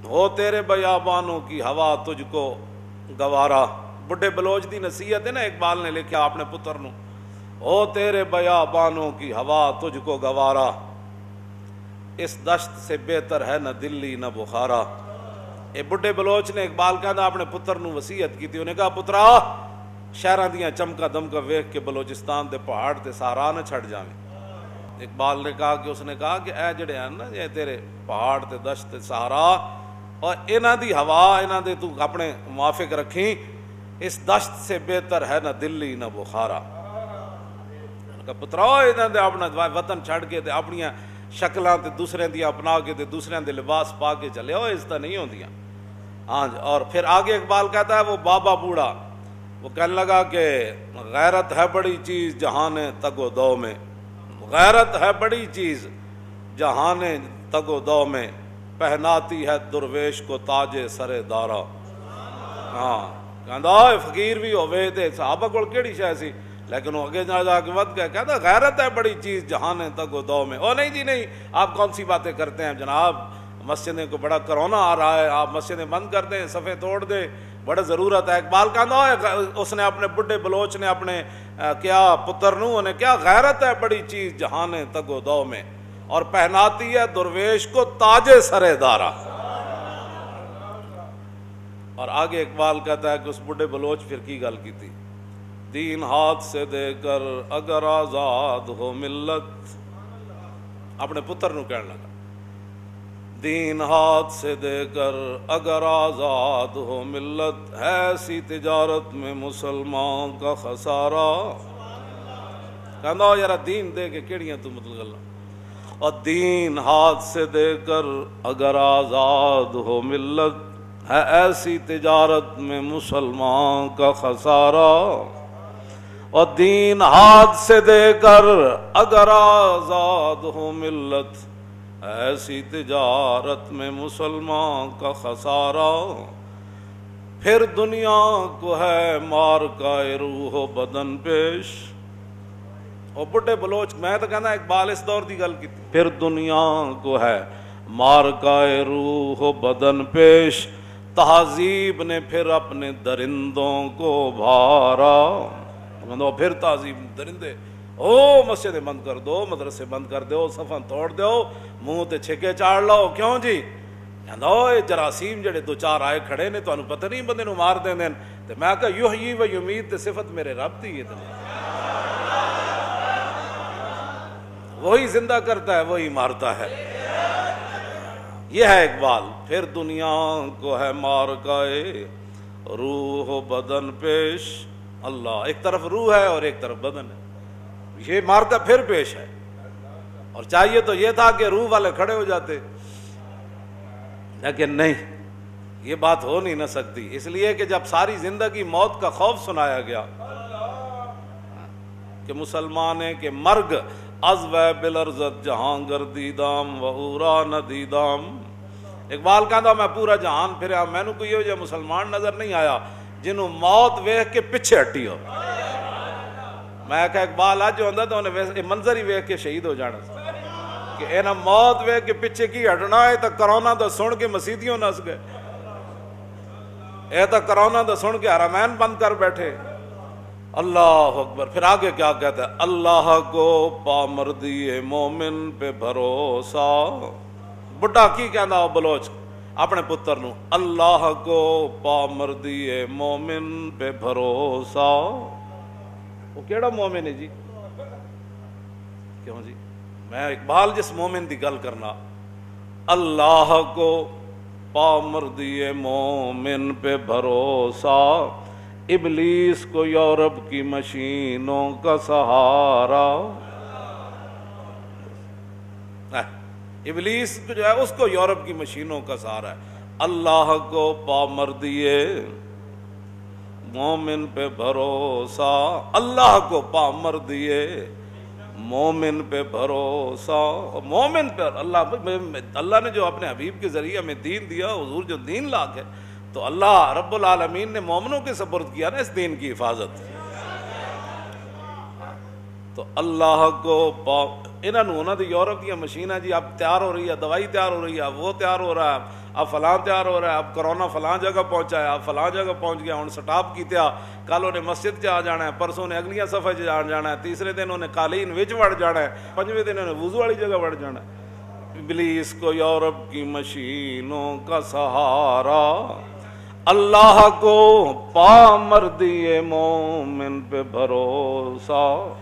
ہو تیرے بیابانوں کی ہوا تجھ کو گوارا. بڈھے بلوچ دی نصیحت ہے نا, اقبال نے لکھا اپنے پتر نو, ہو تیرے بیابانوں کی ہوا تجھ کو گوارا, اس دشت سے بہتر ہے نہ دلی نہ بخارا. اے بڈھے بلوچ نے اقبال کہا اپنے پتر نو وصیت کی تھی, انہیں کہا پترا شہراں دیاں چمکا دمکا ویکھ کے بلوچستان دے پہاڑ تے سہارا نہ چھڑ جاویں. اقبال نے کہا کہ اس نے کہا کہ اے جڑے ہیں نا یہ تیرے پہاڑ تے دشت تے سہارا, اور انہاں دی ہوا انہاں دے تو اپنے موافق رکھیں, اس دشت سے بہتر ہے نہ دلی نہ بخارا. کہ پترا انہاں دے اپنا وطن چھڑ کے تے اپنیاں شکلاں تے دوسرے دی اپنا کے تے دوسرے دے لباس پا کے چلے ہو, اس طرح نہیں ہوندیاں. ہاں جی. اور پھر آگے اقبال کہتا ہے وہ بابا بوڑھا, وہ کہنے لگا کہ غیرت ہے بڑی چیز جہان تگ و دو میں, غیرت ہے بڑی چیز جہان تگ و دو میں, پہناتی ہے درویش کو تاج سر دارا. ہاں کہندا فقیر بھی ہوئے تے صحابہ کول کیڑی شے سی, لیکن وہ آگے جا کے ود گئے, کہتا غیرت ہے بڑی چیز جہان تگ و دو میں. او نہیں جی نہیں, آپ کون سی باتیں کرتے ہیں جناب, مسجدیں کو بڑا کرونا آ رہا ہے, آپ مسجدیں بند کر دیں, صفیں توڑ دیں, بڑا ضرورت ہے. اقبال کہتا اس نے اپنے بڈھے بلوچ نے اپنے کیا پتر نو نے کیا, غیرت ہے بڑی چیز جہان تگ و دو میں, اور پہناتی ہے درویش کو تاج سر دارا. اور آگے اقبال کہتا ہے کہ اس بڈھے بلوچ پھر کی گل کی تھی, دین ہاتھ سے دے کر اگر آزاد ہو ملت, اپنے پتر نو کہنے لگا دین ہاتھ سے دے کر اگر آزاد ہو ملت, ایسی تجارت میں مسلمان کا خسارہ. کہنا یار دین دے کے کیڑیاں تو مطلب گلا, اور دین ہاتھ سے دے کر اگر آزاد ہو ملت, ہے ایسی تجارت میں مسلمان کا خسارہ. اور دین ہاتھ سے دے کر اگر آزاد ہو ملت, ایسی تجارت میں مسلمان کا خسارہ. پھر دنیا کو ہے مار کا روح و بدن پیش. اور بڈھے بلوچ, میں تو کہنا اقبال اس دور دی گل کی تھی, پھر دنیا کو ہے مار کا روح و بدن پیش, تہذیب نے پھر اپنے درندوں کو بھارا. پھر تہذیب درندے, او مسجدیں بند کر دو, مدرسے بند کر دو, صفاں توڑ دو, منہ تے چھکے چاڑ لو. کیوں جی؟ کہندا جراثیم جڑے دو چار آئے کھڑے نے, تانوں پتہ نہیں بندے نو مار دین دین. تے میں کہا یحیی و یمیت تے صفت میرے رب دی ہے, وہی زندہ کرتا ہے وہی مارتا ہے. یہ ہے اقبال. پھر دنیا کو ہے مار کا روح و بدن پیش. اللہ, ایک طرف روح ہے اور ایک طرف بدن ہے, یہ مارکا پھر پیش ہے. اور چاہیے تو یہ تھا کہ روح والے کھڑے ہو جاتے, لیکن نہیں, یہ بات ہو نہیں نہ سکتی. اس لیے کہ جب ساری زندگی موت کا خوف سنایا گیا کہ مسلمان ہے کہ مرگ از و بلرزت جہاں گردیدام و اورا ندیدام. اقبال کہتا میں پورا جہان پھریا, میں نے کوئی جو مسلمان نظر نہیں آیا جنہوں موت ویکھ کے پیچھے ہٹی ہو. میں کہا اقبال آج جو ہوندا تو انہیں منظر ہی ویکھ کے شہید ہو جانا کہ انہاں موت ویکھ کے پیچھے کی ہٹنا ہے. تو کرونا دا سن کے مسیدیوں نس گئے, اے تو کرونا دا سن کے حرمین بند کر بیٹھے. اللہ اکبر. پھر آگے کیا کہتا ہے, اللہ کو پامردی مومن پہ بھروسہ. بڑھا کی کہندا ہو بلوچ اپنے پتر نو, اللہ کو پامردی مومن پہ بھروسہ. وہ کیڑا مومن ہے جی؟ کیوں جی؟ میں اقبال جس مومن دی گل کرنا, اللہ کو پامردی مومن پہ بھروسہ, ابلیس کو یورپ کی مشینوں کا سہارا. ابلیس جو ہے اس کو یورپ کی مشینوں کا سہارا ہے. اللہ کو پامردی مومن پہ بھروسہ, اللہ کو پامردی مومن پہ بھروسہ. مومن پہ اللہ نے جو اپنے حبیب کے ذریعے ہمیں دین دیا, حضور جو دین لا کے, تو اللہ رب العالمین نے مومنوں کے سپرد کیا نا اس دین کی حفاظت. تو اللہ کو انہوں دی یورپ کی مشینیں جی اب تیار ہو رہی ہے, دوائی تیار ہو رہی ہے, وہ تیار ہو رہا ہے, اب فلاں تیار ہو رہا ہے، اب کرونا فلاں جگہ پہنچا ہے، اب فلاں جگہ پہنچ گیا، ہوں سٹاپ کیتیا، کل انہیں مسجد چ آ جانا ہے، پرسوں نے اگلیاں صفحے چ آ جانا ہے، تیسرے دن انہیں قالین وچ وڑ جانا ہے، پنجویں دن انہیں وضو والی جگہ وڑ جانا ہے۔ ابلیس کو یورپ کی مشینوں کا سہارا، اللہ کو پا مردی مومن پہ بھروسہ۔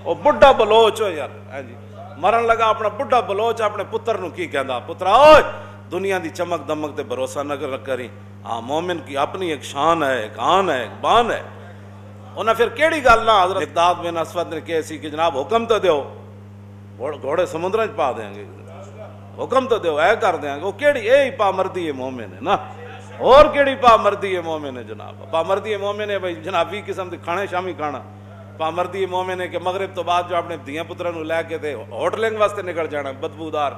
او بڈھا بلوچ ہو یار جی، مرن لگا اپنا بڈھا بلوچ اپنے پتر نو کی کہندا، پترا اوئے دنیا دی چمک دمک تے بھروسہ نہ کری، ہاں مومن کی اپنی ایک شان ہے، ایک آن ہے، ایک بان ہے۔ انہیں پھر کیڑی گل نہ حضرت مقداد بن اسود نے کہی سی کہ جناب حکم تو دیو، گھوڑے سمندر پا دیں گے، حکم تو دیو، اے کر دیں گے، وہ کیڑی اے پا مردی مومن ہے نا، اور کیڑی پا مردی مومن ہے جناب، پا مردی مومن ہے بھائی جناب 20 قسم کے کھانے شامی کھانا، پا مردی مومن ہے کہ مغرب تو بعد جو اپنے دیاں پتروں نو لے کے تے ہوٹلنگ واسطے نکل جانا، بدبودار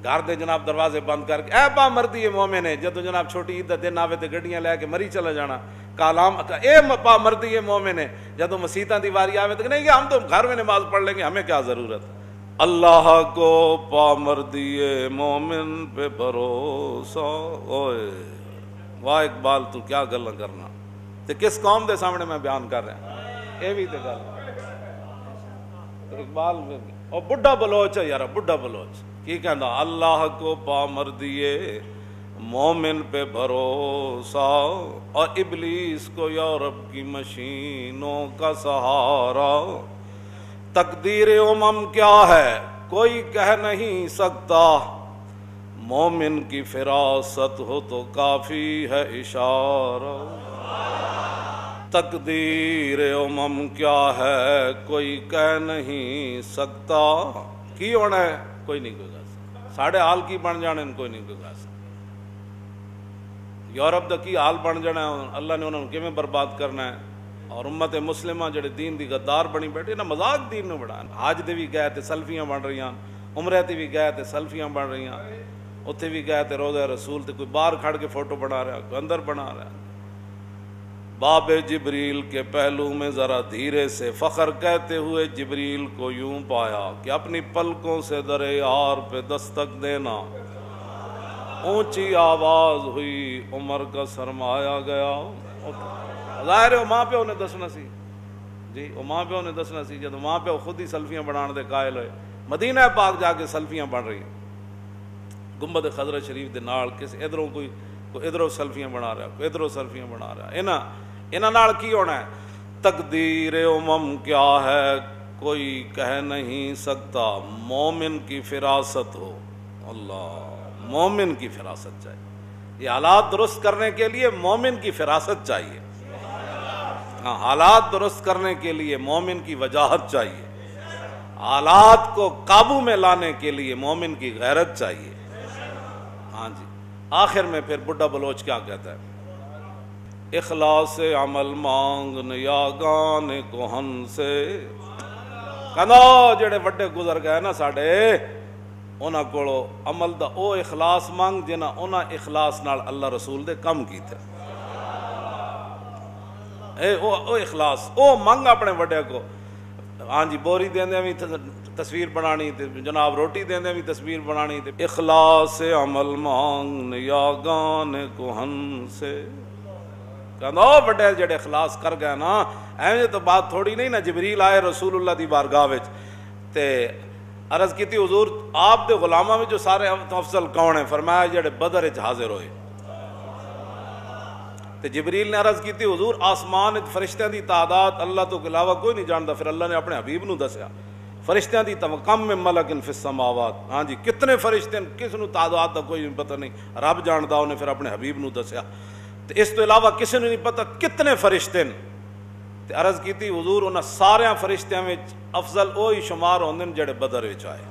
گھر دے جناب دروازے بند کر کے، اے پا مردی مومن ہے جدو جناب چھوٹی عید دا دن آوے تے گڈیاں لے کے مری چلا جانا، کالام اے پا مردی مومن ہے جدو مسیتاں دی واری آوے تے نہیں ہم تو گھر میں نماز پڑھ لیں گے، ہمیں کیا ضرورت۔ اللہ کو پا مردی مومن پہ بھروسہ، اوئے واہ اقبال تو کیا گلاں کرنا، تے کس قوم دے سامنے میں بیان کر رہا ہوں، اے بھی تے گل اقبال اور بڈھا بلوچ ہے یار، بڈھا بلوچ کی کہندا، اللہ کو پا مردی مومن پہ بھروسہ، اور ابلیس کو یورپ کی مشینوں کا سہارا، تقدیر امم کیا ہے کوئی کہہ نہیں سکتا، مومن کی فراست ہو تو کافی ہے اشارہ، تقدیر امم کیا ہے کوئی کہہ نہیں سکتا، کی ہونا ہے کوئی نہیں کوئی کہہ سکتا، ساڑھے حال کی بن جانے کوئی نہیں کوئی کہہ سکتا، یورپ دا کی حال بن جانا ہے، اللہ نے انہوں نے کیویں برباد کرنا ہے، اور امت مسلمہ جڑے دین دی غدار بنی بیٹھے نا، مذاق دین نو بڑھان، حج دے بھی گئے تے سیلفیاں بن رہی ہیں، عمرے تے بھی گئے تے سیلفیاں بن رہی ہیں، اتھے بھی گئے تے روضہ رسول تے کوئی باہر کھڑ کے فوٹو بنا رہا ہے، کوئی اندر بنا رہا ہے۔ باب جبریل کے پہلو میں ذرا دھیرے سے فخر کہتے ہوئے جبریل کو یوں پایا کہ اپنی پلکوں سے در یار پہ دستک دینا، اونچی آواز ہوئی عمر کا سرمایا گیا، ظاہر ہے ماں پیو نے دسنا سی جی، وہ ماں پیو نے دسنا سی، جب ماں پیو خود ہی سلفیاں بنان دے قائل ہوئے، مدینہ پاک جا کے سلفیاں بن رہی ہیں، گنبد خضرہ شریف دے نال کسی ادھروں کوئی ادھروں سلفیاں بنا رہا ہے، کوئی ادھروں سلفیاں بنا رہا ہے، انہاں نال کی ہونا ہے، تقدیر امم کیا ہے کوئی کہہ نہیں سکتا، مومن کی فراست ہو، اللہ مومن کی فراست چاہیے، یہ حالات درست کرنے کے لیے مومن کی فراست چاہیے، ہاں حالات درست کرنے کے لیے مومن کی وجاہت چاہیے، حالات کو قابو میں لانے کے لیے مومن کی غیرت چاہیے۔ ہاں جی، آخر میں پھر بڈھا بلوچ کیا کہتا ہے، اخلاص عمل مانگ نیاگان کوہن سے، کہنا جڑے وڈے گزر گئے نا ساڑے، انہاں کولو عمل دا او اخلاص مانگ جنہاں انہاں اخلاص نال اللہ رسول دے کم کیتے، او اخلاص او مانگ اپنے وڈے کو، ہاں جی بوری دیندے بھی تصویر بنانی تے جناب روٹی دیندے بھی تصویر بنانی تے، اخلاص عمل مانگ نیاگان کوہن سے، کہنا بڑے جڑے اخلاص کر گئے نا، ایویں تو بات تھوڑی نہیں نا، جبریل آئے رسول اللہ دی بارگاہ وچ تے عرض کیتی حضور آپ دے غلاماں وچ جو سارے افضل کون ہیں، فرمایا جڑے بدر وچ حاضر ہوئے، تے جبریل نے عرض کیتی حضور آسمان فرشتیاں دی تعداد اللہ تو علاوہ کوئی نہیں جانتا، پھر اللہ نے اپنے حبیب نو دسیا فرشتیاں دی کم من ملک فی السماوات، ہاں جی کتنے فرشتے کس نو تعداد دا کوئی پتہ نہیں، رب جاندا، انہیں پھر اپنے حبیب نو دسیا، تے اس تو علاوہ کسی نے نہیں پتہ کتنے فرشتے ہیں، تے عرض کیتی حضور انہاں سارے فرشتیاں وچ افضل وہی شمار ہوندے جڑے بدر وچ آئے،